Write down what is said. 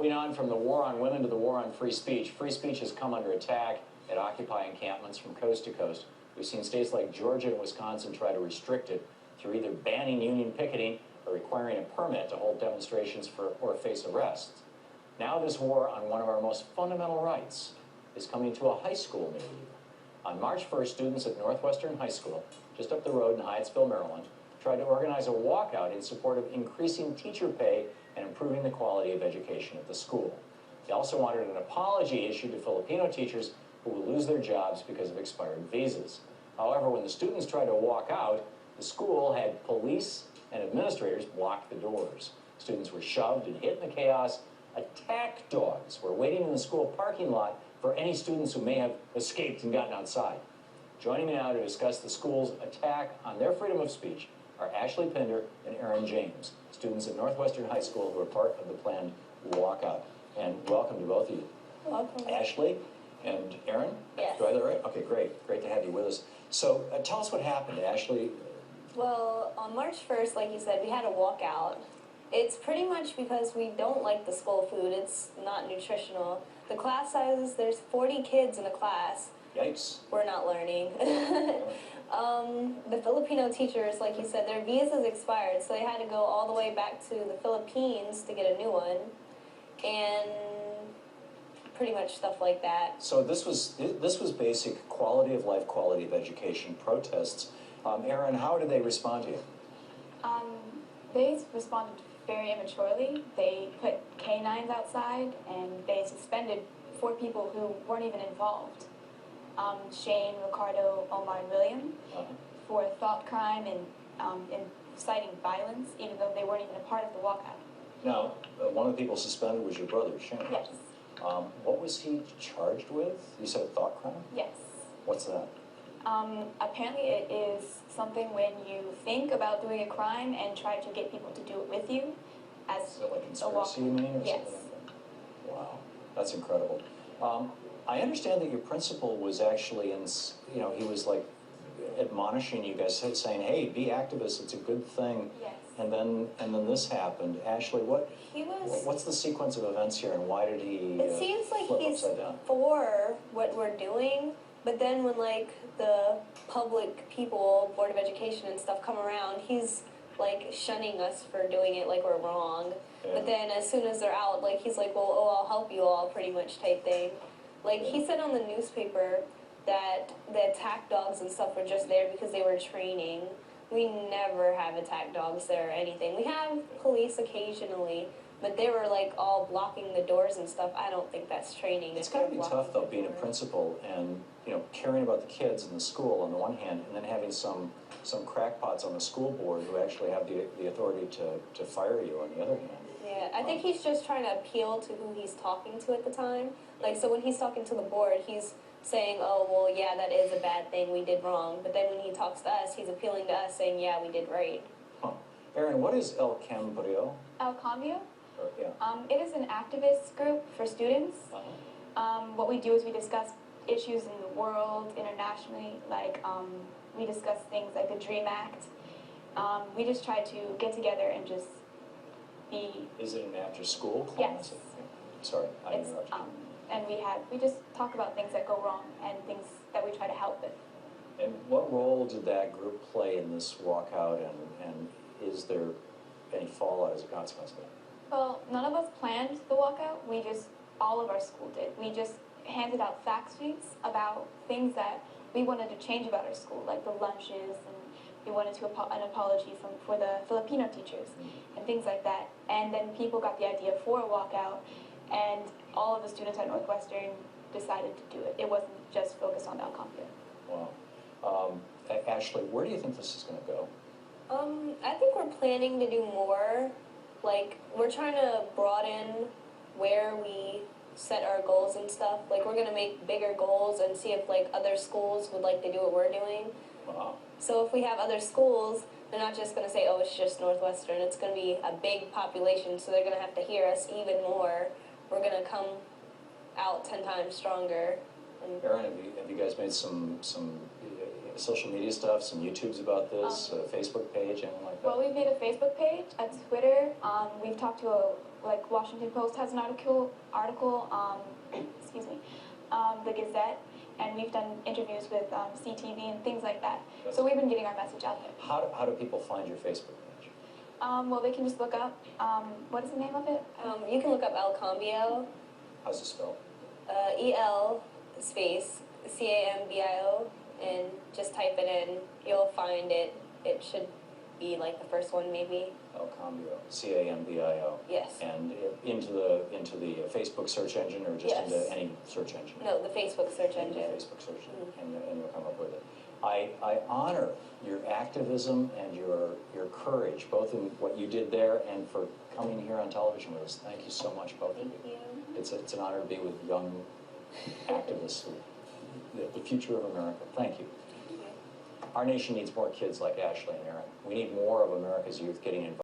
moving on from the war on women to the war on free speech. Free speech has come under attack at Occupy encampments from coast to coast. We've seen states like Georgia and Wisconsin try to restrict it through either banning union picketing or requiring a permit to hold demonstrations or face arrests. Now this war on one of our most fundamental rights is coming to a high school near you. On March 1st, students at Northwestern High School, just up the road in Hyattsville, Maryland, tried to organize a walkout in support of increasing teacher pay and improving the quality of education at the school. They also wanted an apology issued to Filipino teachers who will lose their jobs because of expired visas. However, when the students tried to walk out, the school had police and administrators block the doors. Students were shoved and hit in the chaos. Attack dogs were waiting in the school parking lot for any students who may have escaped and gotten outside. Joining me now to discuss the school's attack on their freedom of speech are Ashley Pinder and Aaron James, students at Northwestern High School who are part of the planned walkout. And welcome to both of you. Welcome. Ashley and Aaron? Yes. Do I have that right? Okay, great. Great to have you with us. So tell us what happened, Ashley. Well, on March 1st, like you said, we had a walkout. It's pretty much because we don't like the school food. It's not nutritional. The class sizes, there's 40 kids in a class. Yikes. We're not learning. The Filipino teachers, like you said, their visas expired, so they had to go all the way back to the Philippines to get a new one. And pretty much stuff like that. So this was basic quality of life, quality of education protests. Aaron, how did they respond to you? They responded very immaturely. They put canines outside and they suspended 4 people who weren't even involved. Shane, Ricardo, Omar, and William for thought crime and inciting violence, even though they weren't even a part of the walkout. Now, one of the people suspended was your brother, Shane. Yes. What was he charged with? You said thought crime? Yes. What's that? Apparently it is something when you think about doing a crime and try to get people to do it with you as Is it like a conspiracy, walkout. you mean, or Yes. something like that? Wow, that's incredible. I understand that your principal was actually he was like admonishing you guys, saying, hey, be activists, it's a good thing. Yes. And then this happened. Ashley, what's the sequence of events here, and why did he It seems like flip he's upside down? for what we're doing, but then when like the public people, Board of Education and stuff come around, he's like shunning us for doing it like we're wrong. Yeah. But then as soon as they're out, like he's like, well, oh, I'll help you all, pretty much type thing. Like he said on the newspaper that the attack dogs and stuff were just there because they were training. We never have attack dogs there or anything. We have police occasionally, but they were like all blocking the doors and stuff. I don't think that's training. It's got to be tough though, being a principal and caring about the kids in the school on the one hand, and then having some crackpots on the school board who actually have the authority to fire you on the other hand. Yeah, I think he's just trying to appeal to who he's talking to at the time. Like, so when he's talking to the board, he's saying, oh, well, yeah, that is a bad thing, we did wrong. But then when he talks to us, he's appealing to us, saying, yeah, we did right. Huh. Aaron, what is El Cambrio? El Cambio? Yeah. It is an activist group for students. What we do is we discuss issues in the world, internationally, like we discuss things like the DREAM Act. We just try to get together and just be... Is it an after-school club? Yes. Sorry, I It's, interrupted you. and we just talk about things that go wrong and things that we try to help with. And what role did that group play in this walkout, and is there any fallout as a consequence of that? Well, none of us planned the walkout. All of our school did. We just handed out fact sheets about things that we wanted to change about our school, like the lunches, and we wanted to an apology for the Filipino teachers and things like that. And then people got the idea for a walkout, and all of the students at Northwestern decided to do it. It wasn't just focused on El Cambio. Wow. Ashley, where do you think this is going to go? I think we're planning to do more. Like, we're trying to broaden where we set our goals and stuff. Like, we're going to make bigger goals and see if, like, other schools would like to do what we're doing. Wow. So if we have other schools, they're not just going to say, oh, it's just Northwestern. It's going to be a big population, so they're going to have to hear us even more. We're going to come out 10 times stronger. Aaron, have you guys made some social media stuff, some YouTubes about this, a Facebook page, anything like that? Well, we've made a Facebook page, a Twitter. We've talked to like Washington Post has an article, excuse me, the Gazette, and we've done interviews with CTV and things like that. So we've been getting our message out there. How do people find your Facebook page? Well, they can just look up, what is the name of it? You can look up El Cambio, How's it spelled? EL space CAMBIO, and just type it in. You'll find it. It should be like the first one, maybe. El Cambio, CAMBIO. Yes. And into the Facebook search engine, or just Yes. into any search engine? No, the Facebook search Into the engine. Facebook search engine, and you'll come up with it. I honor your activism and your courage, both in what you did there and for coming here on television with us. Thank you so much, both of you. Thank you. It's an honor to be with young activists, the future of America. Thank you. Our nation needs more kids like Ashley and Aaron. We need more of America's youth getting involved.